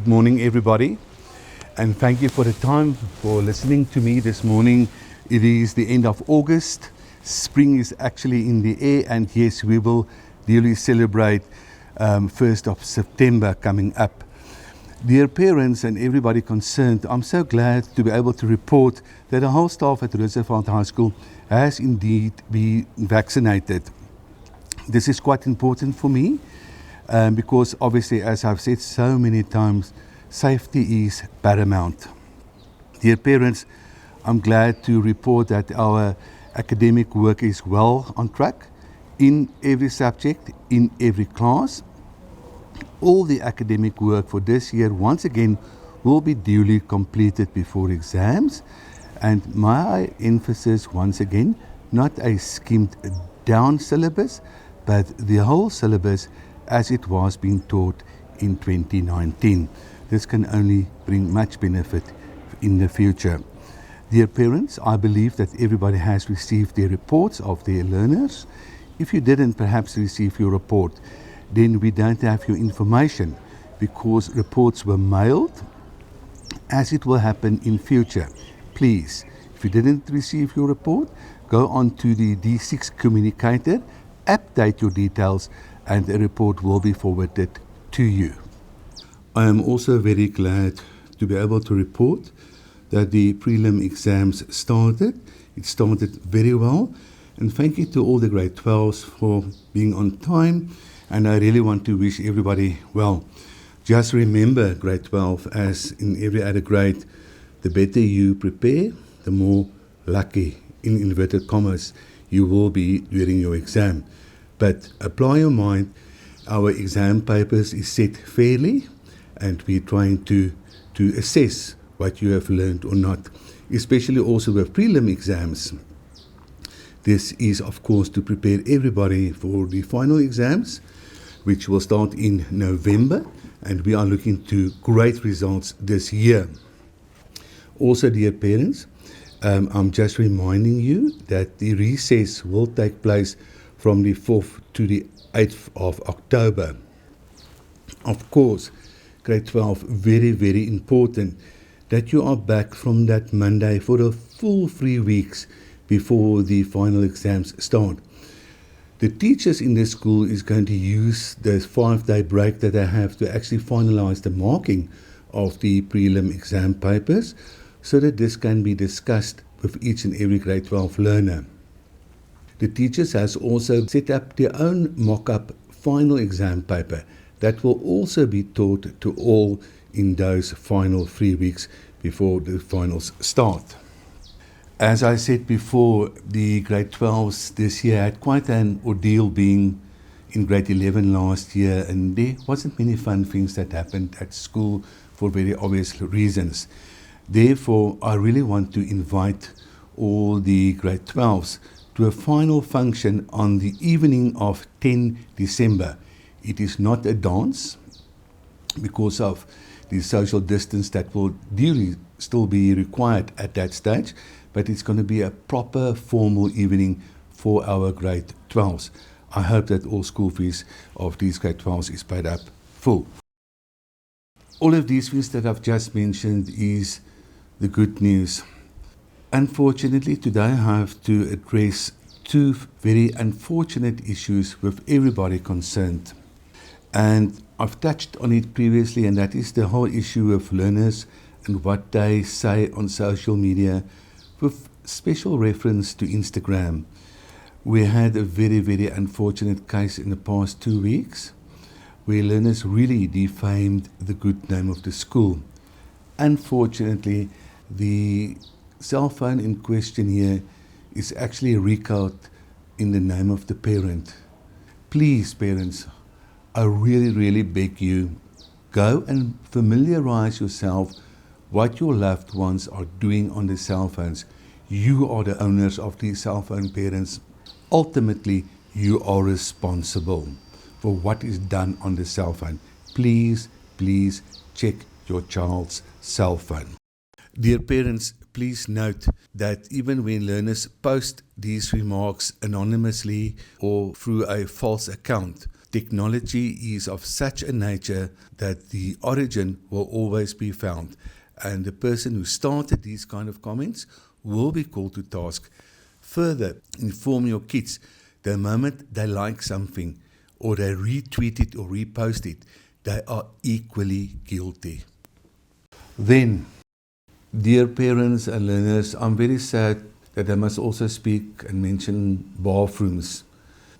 Good morning, everybody, and thank you for the time for listening to me this morning. It is the end of August. Spring is actually in the air, and yes, we will really celebrate 1st of September coming up. Dear parents and everybody concerned, I'm so glad to be able to report that the whole staff at Roosevelt High School has indeed been vaccinated. This is quite important for me because obviously, as I've said so many times, safety is paramount. Dear parents, I'm glad to report that our academic work is well on track in every subject, in every class. All the academic work for this year, once again, will be duly completed before exams. And my emphasis, once again, not a skimmed down syllabus, but the whole syllabus as it was being taught in 2019. This can only bring much benefit in the future. Dear parents, I believe that everybody has received their reports of their learners. If you didn't perhaps receive your report, then we don't have your information because reports were mailed, as it will happen in future. Please, if you didn't receive your report, go on to the D6 communicator, update your details, and a report will be forwarded to you. I am also very glad to be able to report that the prelim exams started. It started very well, and thank you to all the grade 12s for being on time. And I really want to wish everybody well. Just remember, grade 12, as in every other grade, the better you prepare, the more lucky, in inverted commas, you will be during your exam. But apply your mind. Our exam papers is set fairly, and we're trying to assess what you have learned or not, especially also with prelim exams. This is, of course, to prepare everybody for the final exams, which will start in November, and we are looking to great results this year. Also, dear parents, I'm just reminding you that the recess will take place from the 4th to the 8th of October. Of course, grade 12, very, very important that you are back from that Monday for a full 3 weeks before the final exams start. The teachers in this school is going to use this 5-day break that they have to actually finalize the marking of the prelim exam papers so that this can be discussed with each and every grade 12 learner. The teachers has also set up their own mock-up final exam paper that will also be taught to all in those final 3 weeks before the finals start. As I said before, the grade 12s this year had quite an ordeal being in grade 11 last year, and there wasn't many fun things that happened at school for very obvious reasons. Therefore, I really want to invite all the grade 12s to a final function on the evening of 10 December. It is not a dance because of the social distance that will duly still be required at that stage, but it's going to be a proper formal evening for our grade 12s. I hope that all school fees of these grade 12s is paid up full. All of these things that I've just mentioned is the good news. Unfortunately, today I have to address two very unfortunate issues with everybody concerned. And I've touched on it previously, and that is the whole issue of learners and what they say on social media, with special reference to Instagram. We had a very, very unfortunate case in the past 2 weeks where learners really defamed the good name of the school. Unfortunately, the cell phone in question here is actually a record in the name of the parent. Please, parents, I really, really beg you, go and familiarize yourself what your loved ones are doing on the cell phones. You are the owners of these cell phone, parents. Ultimately, you are responsible for what is done on the cell phone. Please, please check your child's cell phone. Dear parents, please note that even when learners post these remarks anonymously or through a false account, Technology is of such a nature that the origin will always be found. And the person who started these kind of comments will be called to task. Further, inform your kids the moment they like something or they retweet it or repost it, they are equally guilty. Then, dear parents and learners, I'm very sad that I must also speak and mention bathrooms.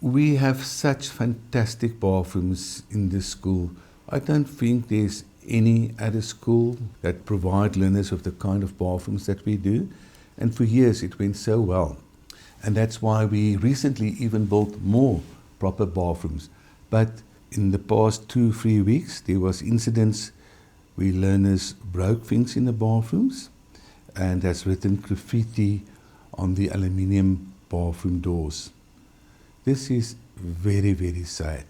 We have such fantastic bathrooms in this school. I don't think there's any other school that provide learners with the kind of bathrooms that we do. And for years it went so well. And that's why we recently even built more proper bathrooms. But in the past 2-3 weeks, there was incidents where learners broke things in the bathrooms and has written graffiti on the aluminium bathroom doors. This is very, very sad.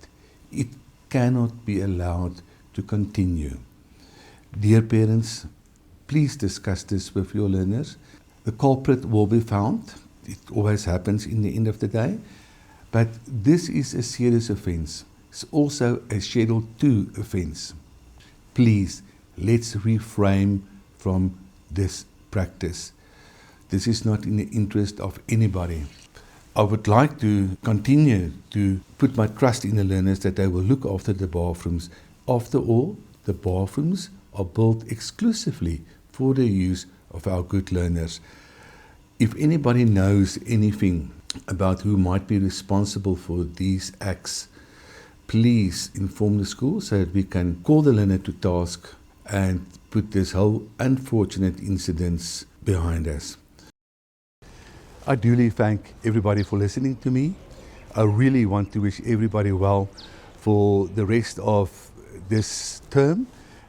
It cannot be allowed to continue. Dear parents, please discuss this with your learners. The culprit will be found. It always happens in the end of the day. But this is a serious offense. It's also a Schedule 2 offense. Please, let's refrain from this practice. This is not in the interest of anybody. I would like to continue to put my trust in the learners that they will look after the bathrooms. After all, the bathrooms are built exclusively for the use of our good learners. If anybody knows anything about who might be responsible for these acts, please inform the school so that we can call the learner to task and put this whole unfortunate incidents behind us. I duly thank everybody for listening to me. I really want to wish everybody well for the rest of this term.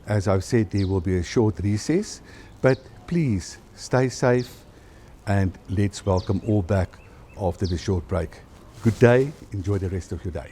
As I've said, there will be a short recess, but please stay safe and let's welcome all back after the short break. Good day, enjoy the rest of your day.